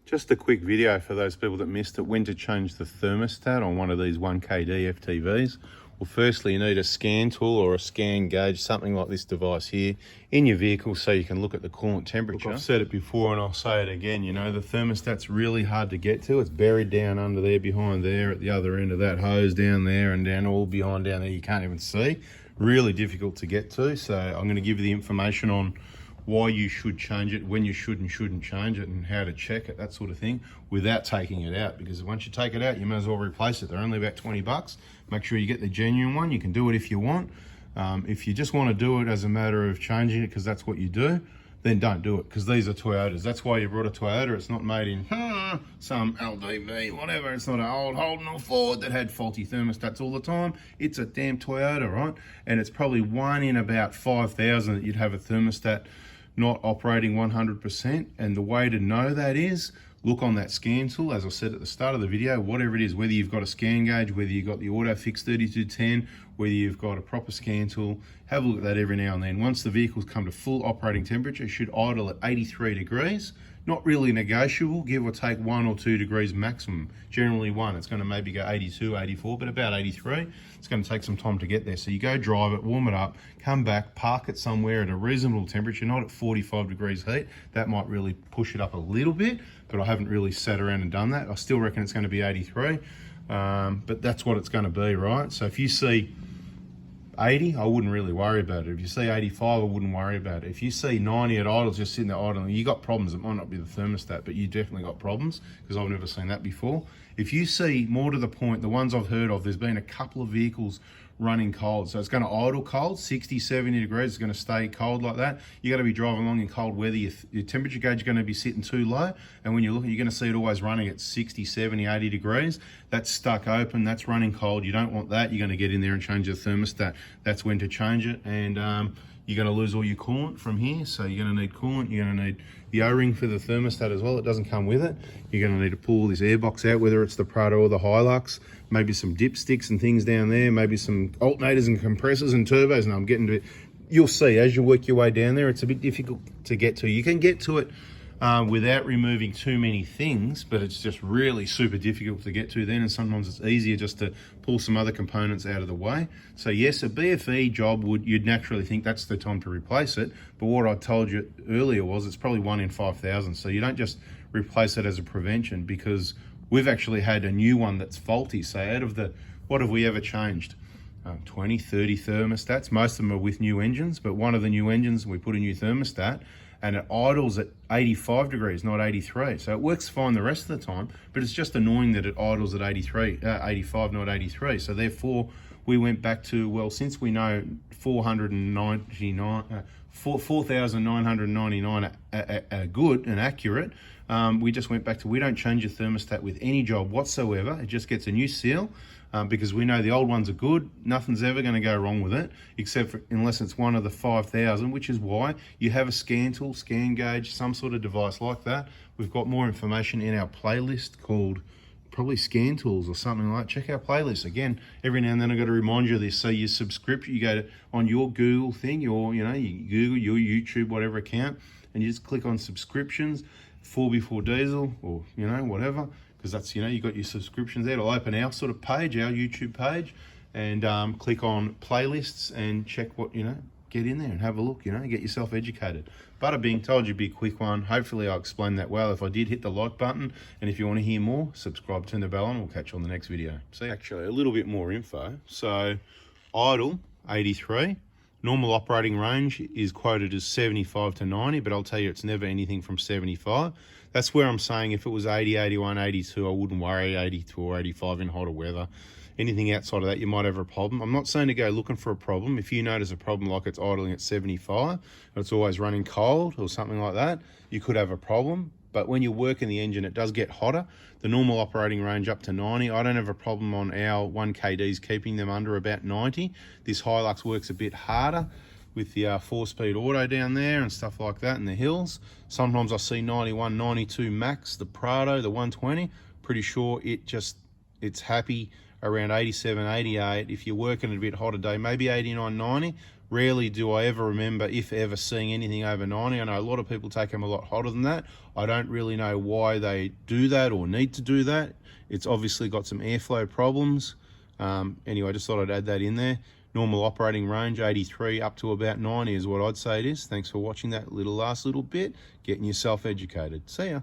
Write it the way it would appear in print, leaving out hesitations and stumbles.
Just a quick video for those people that missed it, when to change the thermostat on one of these 1kD FTVs. Well, firstly, you need a scan tool or a scan gauge, something like this device here, in your vehicle so you can look at the coolant temperature. Look, I've said it before and I'll say it again, you know, the thermostat's really hard to get to. It's buried down under there, behind there, at the other end of that hose down there, and down all behind down there you can't even see. Really difficult to get to, so I'm going to give you the information on why you should change it, when you should and shouldn't change it, and how to check it, that sort of thing, without taking it out. Because once you take it out, you may as well replace it. They're only about 20 bucks. Make sure you get the genuine one. You can do it if you want. If you just want to do it as a matter of changing it because that's what you do, then don't do it, because these are Toyotas. That's why you brought a Toyota. It's not made in some LDV, whatever. It's not an old Holden or Ford that had faulty thermostats all the time. It's a damn Toyota, right? And it's probably 1 in about 5,000 that you'd have a thermostat not operating 100%. And the way to know that is look on that scan tool, as I said at the start of the video, whatever it is, whether you've got a scan gauge, whether you've got the AutoFix 3210, whether you've got a proper scan tool, have a look at that every now and then. Once the vehicles come to full operating temperature, it should idle at 83 degrees. Not really negotiable, give or take 1 or 2 degrees maximum. Generally 1, it's gonna maybe go 82, 84, but about 83. It's gonna take some time to get there. So you go drive it, warm it up, come back, park it somewhere at a reasonable temperature, not at 45 degrees heat. That might really push it up a little bit, but I haven't really sat around and done that. I still reckon it's gonna be 83, but that's what it's gonna be, right? So if you see 80, I wouldn't really worry about it. If you see 85, I wouldn't worry about it. If you see 90 at idle, just sitting there idling, you got problems. It might not be the thermostat, but you definitely got problems, because I've never seen that before. If you see, more to the point, the ones I've heard of, there's been a couple of vehicles running cold. So it's going to idle cold, 60, 70 degrees. It's going to stay cold like that. You got to be driving along in cold weather. Your temperature gauge is going to be sitting too low. And when you're looking, you're going to see it always running at 60, 70, 80 degrees. That's stuck open. That's running cold. You don't want that. You're going to get in there and change the thermostat. That's when to change it. And you're going to lose all your coolant from here. So you're going to need coolant. You're going to need the O-ring for the thermostat as well. It doesn't come with it. You're going to need to pull this air box out, whether it's the Prado or the Hilux. Maybe some dipsticks and things down there. Maybe some alternators and compressors and turbos. And I'm getting to it. You'll see as you work your way down there, it's a bit difficult to get to. You can get to it without removing too many things, but it's just really super difficult to get to then, and sometimes it's easier just to pull some other components out of the way. So yes, a BFE job, you'd naturally think that's the time to replace it, but what I told you earlier was it's probably 1 in 5,000, so you don't just replace it as a prevention, because we've actually had a new one that's faulty. So out of the, what have we ever changed? 20, 30 thermostats. Most of them are with new engines, but one of the new engines, we put a new thermostat, and it idles at 85 degrees, not 83. So it works fine the rest of the time, but it's just annoying that it idles at 85, not 83. So therefore, we went back to, well, since we know 4,999 are good and accurate, we just went back to, we don't change your thermostat with any job whatsoever. It just gets a new seal. Because we know the old ones are good. Nothing's ever going to go wrong with it, except for, unless it's one of the 5,000, which is why you have a scan tool, scan gauge, some sort of device like that. We've got more information in our playlist called probably scan tools or something like that. Check our playlist. Again, every now and then I've got to remind you of this. So your subscription, you go to, on your Google thing, your, you Google, your YouTube, whatever account, and you just click on subscriptions, 4x4 diesel, or, whatever. Because that's, you got your subscriptions there. It'll open our sort of page, our YouTube page, and click on playlists and check what, get in there and have a look, get yourself educated. Bada bing, told you'd be a quick one. Hopefully I explained that well. If I did, hit the like button. And if you want to hear more, subscribe, turn the bell on. We'll catch you on the next video. See, actually a little bit more info. So idle, 83. Normal operating range is quoted as 75 to 90, but I'll tell you it's never anything from 75. That's where I'm saying if it was 80, 81, 82, I wouldn't worry, 82 or 85 in hotter weather. Anything outside of that, you might have a problem. I'm not saying to go looking for a problem. If you notice a problem like it's idling at 75, and it's always running cold or something like that, you could have a problem. But when you're working the engine, it does get hotter. The normal operating range up to 90. I don't have a problem on our 1kDs keeping them under about 90. This Hilux works a bit harder with the 4-speed auto down there and stuff like that in the hills. Sometimes I see 91, 92 max, the Prado, the 120. Pretty sure it's happy around 87, 88. If you're working a bit hotter day, maybe 89, 90. Rarely do I ever remember, if ever, seeing anything over 90. I know a lot of people take them a lot hotter than that. I don't really know why they do that or need to do that. It's obviously got some airflow problems. Anyway, I just thought I'd add that in there. Normal operating range, 83 up to about 90 is what I'd say it is. Thanks for watching that last little bit, getting yourself educated. See ya.